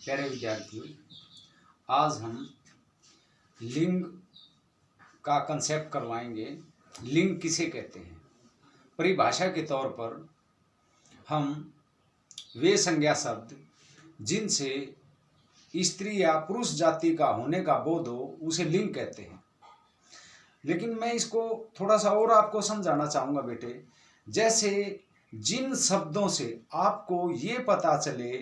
प्यारे विद्यार्थियों, आज हम लिंग का कंसेप्ट करवाएंगे। लिंग किसे कहते हैं? परिभाषा के तौर पर हम वे संज्ञा शब्द जिनसे स्त्री या पुरुष जाति का होने का बोध हो उसे लिंग कहते हैं। लेकिन मैं इसको थोड़ा सा और आपको समझाना चाहूँगा बेटे। जैसे जिन शब्दों से आपको ये पता चले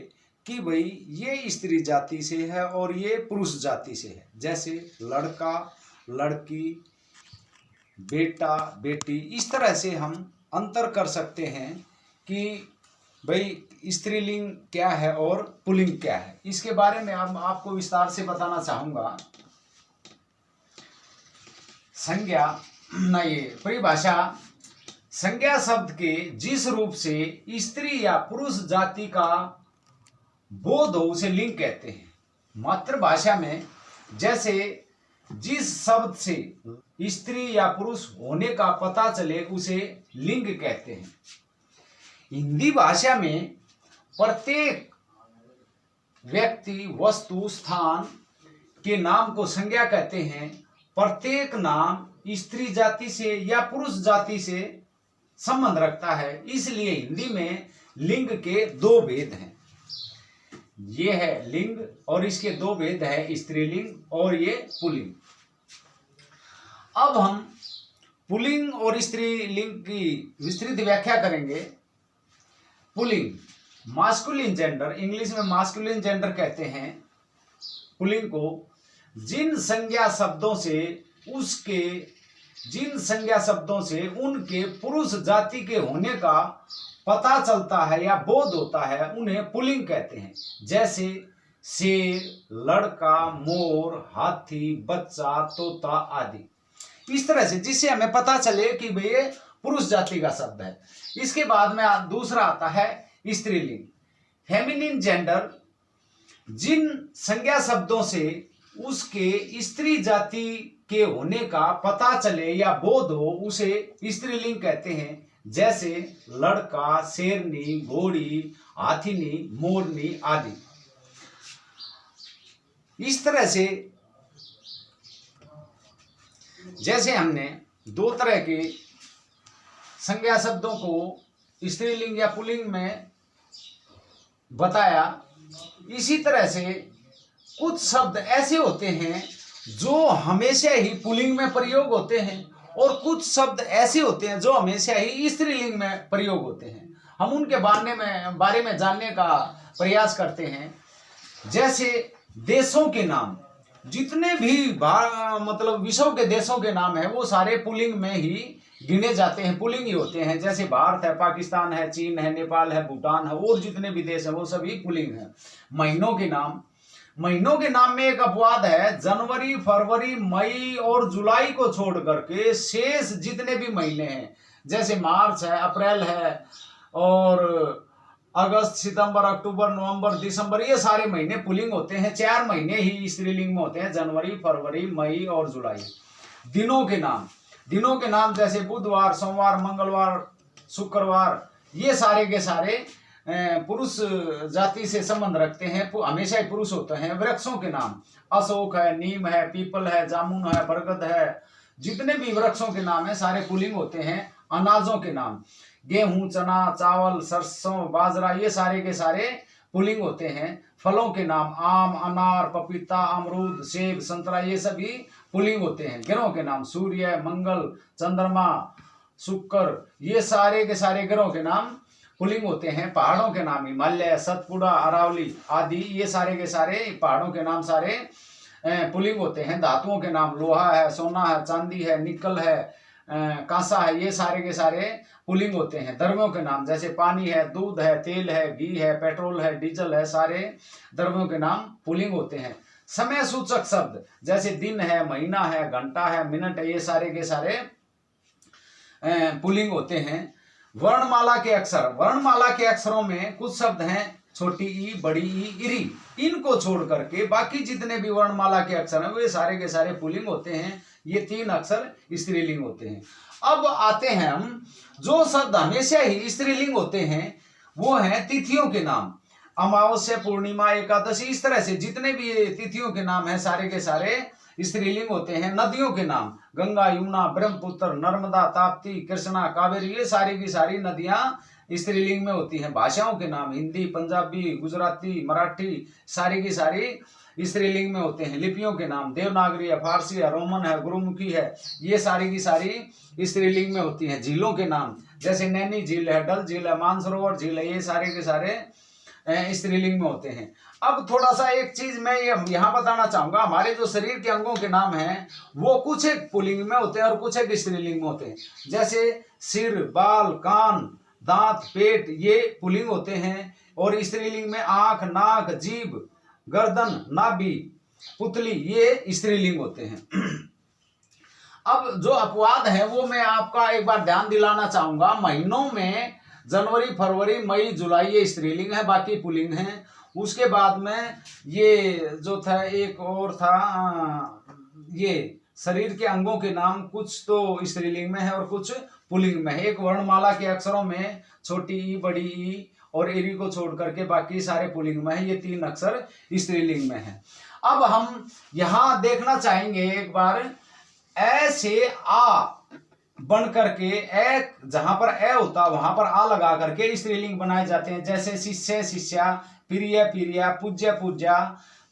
कि भाई ये स्त्री जाति से है और ये पुरुष जाति से है, जैसे लड़का, लड़की, बेटा, बेटी, इस तरह से हम अंतर कर सकते हैं कि भाई स्त्रीलिंग क्या है और पुल्लिंग क्या है। इसके बारे में अब आपको विस्तार से बताना चाहूँगा। संज्ञा ना, ये परिभाषा संज्ञा शब्द के जिस रूप से स्त्री या पुरुष जाति का बोध हो उसे लिंग कहते हैं। मातृभाषा में जैसे जिस शब्द से स्त्री या पुरुष होने का पता चले उसे लिंग कहते हैं। हिंदी भाषा में प्रत्येक व्यक्ति, वस्तु, स्थान के नाम को संज्ञा कहते हैं। प्रत्येक नाम स्त्री जाति से या पुरुष जाति से संबंध रखता है, इसलिए हिंदी में लिंग के दो भेद हैं। ये है लिंग और इसके दो भेद है, स्त्रीलिंग और ये पुल्लिंग। अब हम पुल्लिंग और स्त्रीलिंग की विस्तृत व्याख्या करेंगे। पुल्लिंग मास्कुलिन जेंडर, इंग्लिश में मास्कुलिन जेंडर कहते हैं पुल्लिंग को। जिन संज्ञा शब्दों से उनके पुरुष जाति के होने का पता चलता है या बोध होता है उन्हें पुल्लिंग कहते हैं। जैसे शेर, लड़का, मोर, हाथी, बच्चा, तोता आदि। इस तरह से जिससे हमें पता चले कि भाई ये पुरुष जाति का शब्द है। इसके बाद में दूसरा आता है स्त्रीलिंग, फेमिनिन जेंडर। जिन संज्ञा शब्दों से उसके स्त्री जाति के होने का पता चले या बोध हो उसे स्त्रीलिंग कहते हैं। जैसे लड़का, शेरनी, घोड़ी, हाथीनी, मोरनी आदि। इस तरह से जैसे हमने दो तरह के संज्ञा शब्दों को स्त्रीलिंग या पुल्लिंग में बताया, इसी तरह से कुछ शब्द ऐसे होते हैं जो हमेशा ही पुल्लिंग में प्रयोग होते हैं और कुछ शब्द ऐसे होते हैं जो हमेशा ही स्त्रीलिंग में प्रयोग होते हैं। हम उनके बारे में जानने का प्रयास करते हैं। जैसे देशों के नाम, जितने भी विश्व के देशों के नाम है वो सारे पुल्लिंग में ही गिने जाते हैं, पुल्लिंग ही होते हैं। जैसे भारत है, पाकिस्तान है, चीन है, नेपाल है, भूटान है और जितने भी देश है वो सभी पुल्लिंग है। महीनों के नाम में एक अपवाद है। जनवरी, फरवरी, मई और जुलाई को छोड़ करके शेष जितने भी महीने हैं, जैसे मार्च है, अप्रैल है और अगस्त, सितंबर, अक्टूबर, नवंबर, दिसंबर, ये सारे महीने पुल्लिंग होते हैं। 4 महीने ही स्त्रीलिंग में होते हैं, जनवरी, फरवरी, मई और जुलाई। दिनों के नाम जैसे बुधवार, सोमवार, मंगलवार, शुक्रवार, ये सारे के सारे पुरुष जाति से संबंध रखते हैं, हमेशा ही पुरुष होते हैं। वृक्षों के नाम अशोक है, नीम है, पीपल है, जामुन है, बरगद है, जितने भी वृक्षों के नाम है सारे पुल्लिंग होते हैं। अनाजों के नाम गेहूं, चना, चावल, सरसों, बाजरा, ये सारे के सारे पुल्लिंग होते हैं। फलों के नाम आम, अनार, पपीता, अमरूद, सेब, संतरा, ये सभी पुल्लिंग होते हैं। ग्रहों के नाम सूर्य, मंगल, चंद्रमा, शुक्र, ये सारे के सारे ग्रहों के नाम पुल्लिंग होते हैं। पहाड़ों के नाम हिमालय, सतपुड़ा, अरावली आदि, ये सारे के सारे पहाड़ों के नाम सारे पुल्लिंग होते हैं। धातुओं के नाम लोहा है, सोना है, चांदी है, निकल है, कांसा है, ये सारे के सारे पुल्लिंग होते हैं। द्रव्यों के नाम जैसे पानी है, दूध है, तेल है, घी है, पेट्रोल है, डीजल है, सारे द्रव्यों के नाम पुल्लिंग होते हैं। समय सूचक शब्द जैसे दिन है, महीना है, घंटा है, मिनट है, ये सारे के सारे पुल्लिंग होते हैं। वर्णमाला के अक्षरों में कुछ शब्द हैं छोटी ई, बड़ी ई, इरी। इनको छोड़ करके बाकी जितने भी वर्णमाला के अक्षर हैं वे सारे के सारे पुल्लिंग होते हैं। ये 3 अक्षर स्त्रीलिंग होते हैं। अब आते हैं हम जो शब्द हमेशा ही स्त्रीलिंग होते हैं वो हैं तिथियों के नाम। अमावस्या, पूर्णिमा, एकादशी, इस तरह से जितने भी ये तिथियों के नाम हैं सारे के सारे स्त्रीलिंग होते हैं। नदियों के नाम गंगा, यमुना, ब्रह्मपुत्र, नर्मदा, ताप्ती, कृष्णा, कावेरी, ये सारी की सारी नदियां स्त्रीलिंग में होती हैं। भाषाओं के नाम हिंदी, पंजाबी, गुजराती, मराठी, सारी की सारी स्त्रीलिंग में होते हैं। लिपियों के नाम देवनागरी है, फारसी है, रोमन है, गुरुमुखी है, ये सारी की सारी स्त्रीलिंग में होती हैं। झीलों के नाम जैसे नैनी झील है, डल झील है, मानसरोवर झील है, ये सारे के सारे स्त्रीलिंग में होते हैं। अब थोड़ा सा एक चीज मैं यहाँ बताना चाहूंगा, हमारे जो शरीर के अंगों के नाम हैं वो कुछ एक पुल्लिंग में होते हैं और कुछ एक स्त्रीलिंग में होते हैं। जैसे सिर, बाल, कान, दांत, पेट, ये पुल्लिंग होते हैं और स्त्रीलिंग में आंख, नाक, जीभ, गर्दन, नाभि, पुतली, ये स्त्रीलिंग होते हैं। अब जो अपवाद है वो मैं आपका एक बार ध्यान दिलाना चाहूंगा। महीनों में जनवरी, फरवरी, मई, जुलाई ये स्त्रीलिंग है, बाकी पुल्लिंग है। उसके बाद में ये जो था एक और था, ये शरीर के अंगों के नाम कुछ तो स्त्रीलिंग में है और कुछ पुल्लिंग में है। एक वर्णमाला के अक्षरों में छोटी ई, बड़ी ई और एरी को छोड़ करके बाकी सारे पुल्लिंग में है। ये 3 अक्षर स्त्रीलिंग में है। अब हम यहाँ देखना चाहेंगे एक बार, ए से आ बन करके ए, जहां पर ए होता वहां पर आ लगा करके स्त्रीलिंग बनाए जाते हैं। जैसे शिष्य, शिष्या, प्रिय, प्रिया, पूज्य, पूज्या,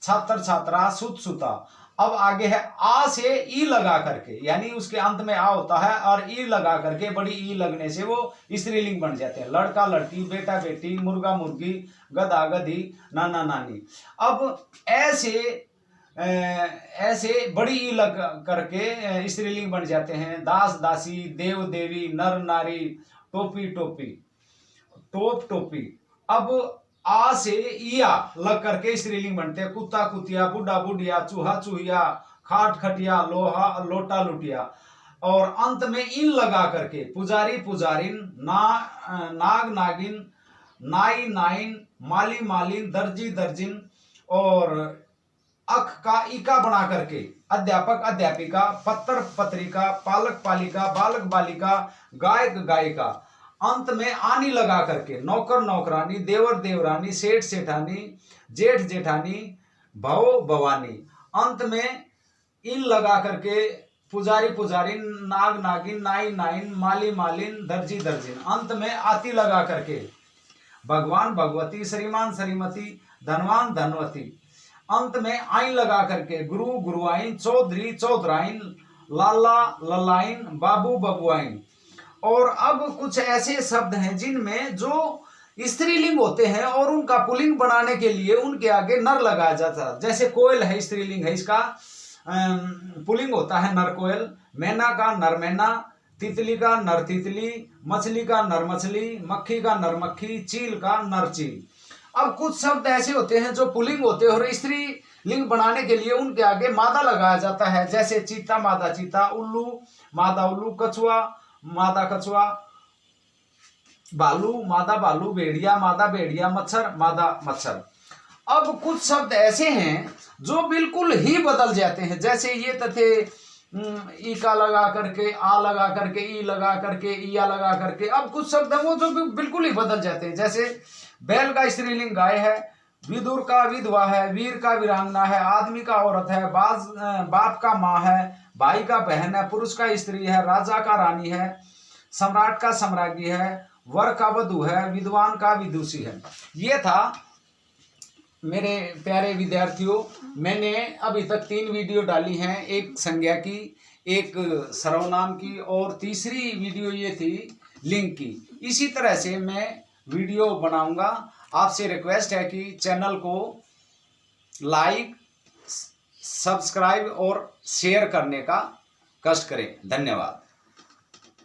छात्र, छात्रा, सुत, सुता। अब आगे है आ से ई लगा करके, यानी उसके अंत में आ होता है और ई लगा करके, बड़ी ई लगने से वो स्त्रीलिंग बन जाते हैं। लड़का, लड़की, बेटा, बेटी, मुर्गा, मुर्गी, गधा, गधी, नाना, नानी। अब ऐसे बड़ी ई लग करके स्त्रीलिंग बन जाते हैं। दास, दासी, देव, देवी, नर, नारी, टोपी, टोपी, टोप, टोपी। अब आ से इया लग करके स्त्रीलिंग बनते हैं। कुत्ता, कुतिया, बुढ़ा, बुढ़िया, चूहा, चूहिया, खाट, खटिया, लोहा, लोटा, लुटिया। और अंत में इन लगा करके पुजारी, पुजारिन, नाग, नागिन, नाई, नाइन, माली, मालिन, दर्जी, दर्जिन और अख का इका बना करके अध्यापक, अध्यापिका, पत्र, पत्रिका, पालक, पालिका, बालक, बालिका, गायक, गायिका। अंत में आनी लगा करके नौकर, नौकरानी, देवर, देवरानी, सेठ, सेठानी, जेठ, जेठानी, भव, भवानी। अंत में इन लगा करके पुजारी, पुजारिन, नाग, नागिन, नाई, नाइन, माली, मालिन, दर्जी, दर्जिन। अंत में आती लगा करके भगवान, भगवती, श्रीमान, श्रीमती, धनवान, धनवती। अंत में आइन लगा करके गुरु, गुरुआइन, चौधरी, चौधराइन, लाला, ललाइन, बाबू, बबुआइन। और अब कुछ ऐसे शब्द हैं जिनमें जो स्त्रीलिंग होते हैं और उनका पुल्लिंग बनाने के लिए उनके आगे नर लगाया जाता है। जैसे कोयल है, स्त्रीलिंग है, इसका पुल्लिंग होता है नर कोयल। मैना का नर मैना, तितली का नर तितली, मछली का नर मछली, मक्खी का नर मक्खी, चील का नर चील। अब कुछ शब्द ऐसे होते हैं जो पुल्लिंग होते हैं और स्त्रीलिंग बनाने के लिए उनके आगे मादा लगाया जाता है। जैसे चीता, मादा चीता, उल्लू, मादा उल्लू, कछुआ, मादा कछुआ, भालू, मादा भालू, भेड़िया, मादा भेड़िया, मच्छर, मादा मच्छर। अब कुछ शब्द ऐसे हैं जो बिल्कुल ही बदल जाते हैं। जैसे ये थे ई का लगा करके, आ लगा करके, ई लगा करके, इया लगा करके। अब कुछ शब्द है वो जो बिल्कुल ही बदल जाते हैं। जैसे बैल का स्त्रीलिंग गाय है, विदुर का विधवा है, वीर का वीरांगना है, आदमी का औरत है, बाप का माँ है, भाई का बहन है, पुरुष का स्त्री है, राजा का रानी है, सम्राट का सम्राज्ञी है, वर का वधु है, विद्वान का विदुषी है। ये था मेरे प्यारे विद्यार्थियों, मैंने अभी तक 3 वीडियो डाली हैं, एक संज्ञा की, एक सर्वनाम की और तीसरी वीडियो ये थी लिंग की। इसी तरह से मैं वीडियो बनाऊंगा। आपसे रिक्वेस्ट है कि चैनल को लाइक, सब्सक्राइब और शेयर करने का कष्ट करें। धन्यवाद।